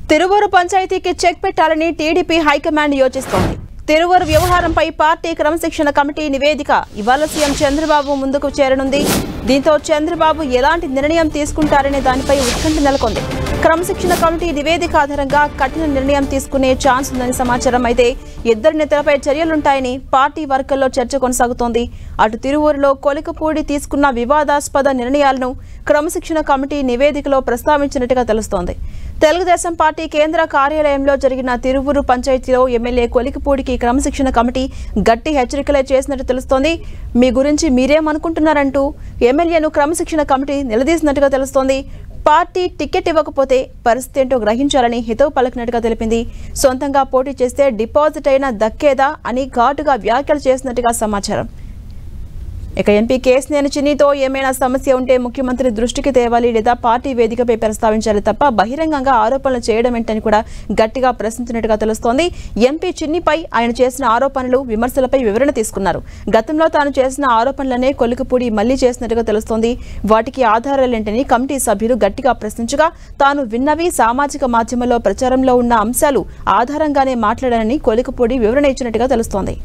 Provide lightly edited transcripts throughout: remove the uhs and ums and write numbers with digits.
తిరువూరు పంచాయతీకి చెక్ పెట్టాలని TDP high command యోచిస్తోంది. Tiruvuru వ్యవహారంపై పార్టీ క్రమశిక్షణ కమిటీ నివేదిక ఇవాళ సీఎం చంద్రబాబు ముందుకు చేరనుంది. దీంతో చంద్రబాబు ఎలాంటి నిర్ణయం తీసుకుంటారనే దానిపై ఉత్కంఠ నెలకొంది. క్రమశిక్షణ కమిటీ నివేదిక ఆధారంగా కఠిన నిర్ణయం తీసుకునే ఛాన్స్ ఉందని సమాచారం. అయితే ఇద్దరు నేతలపై చర్యలుంటాయని పార్టీ వర్గాల్లో చర్చ కొనసాగుతోంది. అటు తిరువూరులో కొలికపూడి తీసుకున్న వివాదాస్పద నిర్ణయాలను క్రమశిక్షణ కమిటీ నివేదికలో ప్రస్తావించినట్టుగా తెలుస్తోంది. తెలుగుదేశం పార్టీ కేంద్ర కార్యాలయంలో జరిగిన తిరువూరు పంచాయతీలో ఎమ్మెల్యే కొలికపూడికి క్రమశిక్షణ కమిటీ గట్టి హెచ్చరికలే చేసినట్టు తెలుస్తోంది. మీ గురించి మీరేమనుకుంటున్నారంటూ ఎమ్మెల్యేను క్రమశిక్షణ కమిటీ నిలదీసినట్టుగా తెలుస్తోంది. పార్టీ టికెట్ ఇవ్వకపోతే పరిస్థితి ఏంటో గ్రహించాలని హితవు పలికినట్టుగా తెలిపింది. సొంతంగా పోటీ చేస్తే డిపాజిట్ అయినా దక్కేదా అని ఘాటుగా వ్యాఖ్యలు చేసినట్టుగా సమాచారం. ఇక ఎంపీ కేశినేని చిన్నితో ఏమైనా సమస్య ఉంటే ముఖ్యమంత్రి దృష్టికి తేవాలి లేదా పార్టీ వేదికపై ప్రస్తావించాలి తప్ప బహిరంగంగా ఆరోపణలు చేయడం ఏంటని కూడా గట్టిగా ప్రశ్నించినట్టుగా తెలుస్తోంది. ఎంపీ చిన్నిపై ఆయన చేసిన ఆరోపణలు, విమర్శలపై వివరణ తీసుకున్నారు. గతంలో తాను చేసిన ఆరోపణలనే కొలికపూడి మళ్లీ చేసినట్టుగా తెలుస్తోంది. వాటికి ఆధారాలేంటని కమిటీ సభ్యులు గట్టిగా ప్రశ్నించగా తాను విన్నవి సామాజిక మాధ్యమంలో ప్రచారంలో ఉన్న అంశాలు ఆధారంగానే మాట్లాడానని కొలికపూడి వివరణ ఇచ్చినట్టుగా తెలుస్తోంది.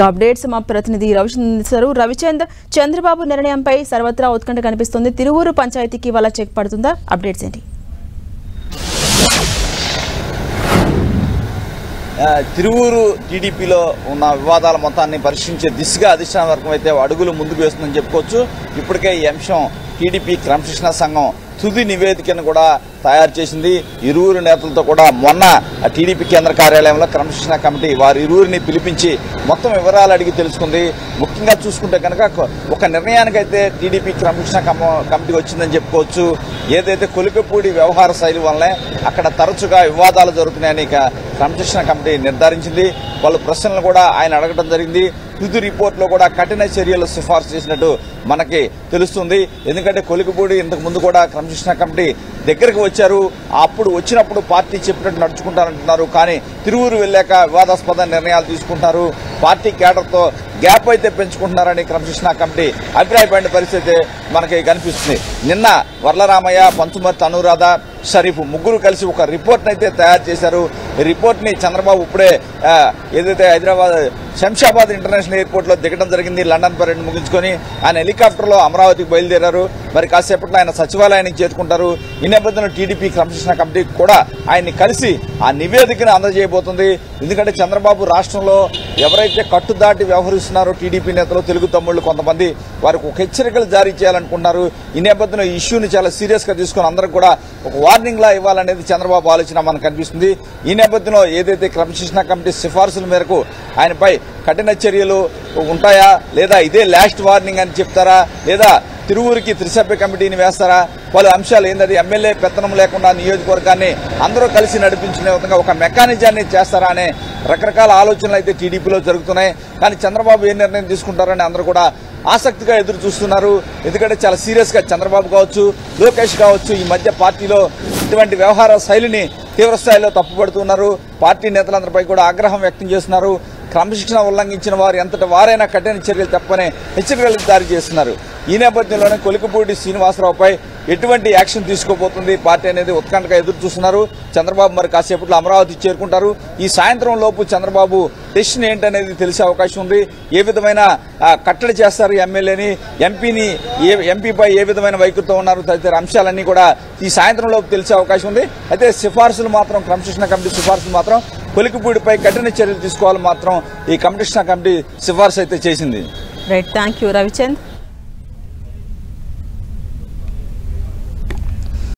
అప్డేట్స్ మా ప్రతినిధి రవిచంద్. చంద్రబాబు నిర్ణయంపై సర్వత్రా ఉత్కంఠ కనిపిస్తుంది. తిరువూరు పంచాయతీకి వాళ్ళ చెక్ పడుతుందా? అప్డేట్స్ ఏంటి? తిరువూరు టీడీపీలో ఉన్న వివాదాల మొత్తాన్ని పరిశీలించే దిశగా అధిష్టాన వర్గం అయితే అడుగులు ముందుకు వేస్తుందని చెప్పుకోవచ్చు. ఇప్పటికే ఈ అంశం టీడీపీ క్రమశిక్షణ సంఘం తుది నివేదికను కూడా తయారు చేసింది. ఇరువురు నేతలతో కూడా మొన్న టీడీపీ కేంద్ర కార్యాలయంలో క్రమశిక్షణ కమిటీ వారి ఇరువురిని పిలిపించి మొత్తం వివరాలు అడిగి తెలుసుకుంది. ముఖ్యంగా చూసుకుంటే కనుక ఒక నిర్ణయానికైతే టీడీపీ క్రమశిక్షణ కమిటీ వచ్చిందని చెప్పుకోవచ్చు. ఏదైతే కొలికపూడి వ్యవహార శైలి వల్లనే అక్కడ తరచుగా వివాదాలు జరుగుతున్నాయని క్రమశిక్షణ కమిటీ నిర్ధారించింది. వాళ్ళు ప్రశ్నలు కూడా ఆయన అడగడం జరిగింది. తుది రిపోర్ట్ లో కూడా కఠిన చర్యలు సిఫార్సు చేసినట్టు మనకి తెలుస్తుంది. ఎందుకంటే కొలికపూడి ఇంతకు ముందు కూడా క్రమశిక్షణ కమిటీ దగ్గరకు వచ్చారు. అప్పుడు వచ్చినప్పుడు పార్టీ చెప్పినట్టు నడుచుకుంటారంటున్నారు. కానీ తిరువూరు వెళ్ళాక వివాదాస్పద నిర్ణయాలు తీసుకుంటున్నారు. పార్టీ కేడర్తో గ్యాప్ అయితే పెంచుకుంటున్నారని క్రమశిక్షణ కమిటీ అభిప్రాయపడిన పరిస్థితి మనకి కనిపిస్తుంది. నిన్న వర్లరామయ్య, పంచుమర్తి అనురాధ, షరీఫ్ ముగ్గురు కలిసి ఒక రిపోర్ట్ అయితే తయారు చేశారు. ఈ రిపోర్ట్ ని చంద్రబాబు ఇప్పుడే ఏదైతే హైదరాబాద్ శంషాబాద్ ఇంటర్నేషనల్ ఎయిర్పోర్ట్ లో దిగడం జరిగింది. లండన్ పర్యటన ముగించుకొని ఆయన హెలికాప్టర్ లో అమరావతికి బయలుదేరారు. మరి కాసేపట్లో ఆయన సచివాలయానికి చేరుకుంటారు. ఈ నేపథ్యంలో టీడీపీ క్రమశిక్షణ కమిటీ కూడా ఆయన్ని కలిసి ఆ నివేదికను అందజేయబోతుంది. ఎందుకంటే చంద్రబాబు రాష్ట్రంలో ఎవరైతే కట్టుదాటి వ్యవహరిస్తున్నారో టీడీపీ నేతలు, తెలుగు తమ్ముళ్లు కొంతమంది వారికి ఒక హెచ్చరికలు జారీ చేయాలనుకుంటున్నారు. ఈ నేపథ్యంలో ఈ ఇష్యూని చాలా సీరియస్ గా తీసుకుని అందరూ కూడా ఒక వార్నింగ్ లా ఇవ్వాలనేది చంద్రబాబు ఆలోచన మనకు కనిపిస్తుంది. ఈ నేపథ్యంలో ఏదైతే క్రమశిక్షణ కమిటీ సిఫార్సుల మేరకు ఆయనపై కఠిన చర్యలు ఉంటాయా, లేదా ఇదే లాస్ట్ వార్నింగ్ అని చెప్తారా, లేదా తిరువూరికి త్రిసభ్య కమిటీని వేస్తారా, పలు అంశాలు ఏంటది ఎమ్మెల్యే పెత్తనం లేకుండా నియోజకవర్గాన్ని అందరూ కలిసి నడిపించుకునే విధంగా ఒక మెకానిజాన్ని చేస్తారా అనే రకరకాల ఆలోచనలు అయితే టీడీపీలో జరుగుతున్నాయి. కానీ చంద్రబాబు ఏ నిర్ణయం తీసుకుంటారని అందరూ కూడా ఆసక్తిగా ఎదురు చూస్తున్నారు. ఎందుకంటే చాలా సీరియస్ గా చంద్రబాబు కావచ్చు, లోకేష్ కావచ్చు ఈ మధ్య పార్టీలో ఇటువంటి వ్యవహార శైలిని తీవ్రస్థాయిలో తప్పుపడుతున్నారు. పార్టీ నేతలందరిపై కూడా ఆగ్రహం వ్యక్తం చేస్తున్నారు. క్రమశిక్షణ ఉల్లంఘించిన వారు ఎంతటి వారైనా కఠిన చర్యలు తప్పనే హెచ్చరికలు జారీ చేస్తున్నారు. ఈ నేపథ్యంలోనే కొలికపూడి శ్రీనివాసరావుపై ఎటువంటి యాక్షన్ తీసుకోబోతుంది పార్టీ అనేది ఉత్కంఠగా ఎదురు చూస్తున్నారు. చంద్రబాబు మరి కాసేపట్లో అమరావతి చేరుకుంటారు. ఈ సాయంత్రం లోపు చంద్రబాబు డెసిషన్ ఏంటనేది తెలిసే అవకాశం ఉంది. ఏ విధమైన కట్టడి చేస్తారు ఎమ్మెల్యేని, ఎంపీపై ఏ విధమైన వైఖరితో ఉన్నారు తదితర అంశాలన్నీ కూడా ఈ సాయంత్రం లోపు తెలిసే అవకాశం ఉంది. అయితే సిఫార్సులు మాత్రం క్రమశిక్షణ కమిటీ సిఫార్సులు మాత్రం కొలికపూడిపై కఠిన చర్యలు తీసుకోవాలని మాత్రం ఈ క్రమశిక్షణ కమిటీ సిఫార్సు అయితే చేసింది. Right, thank you Ravichand.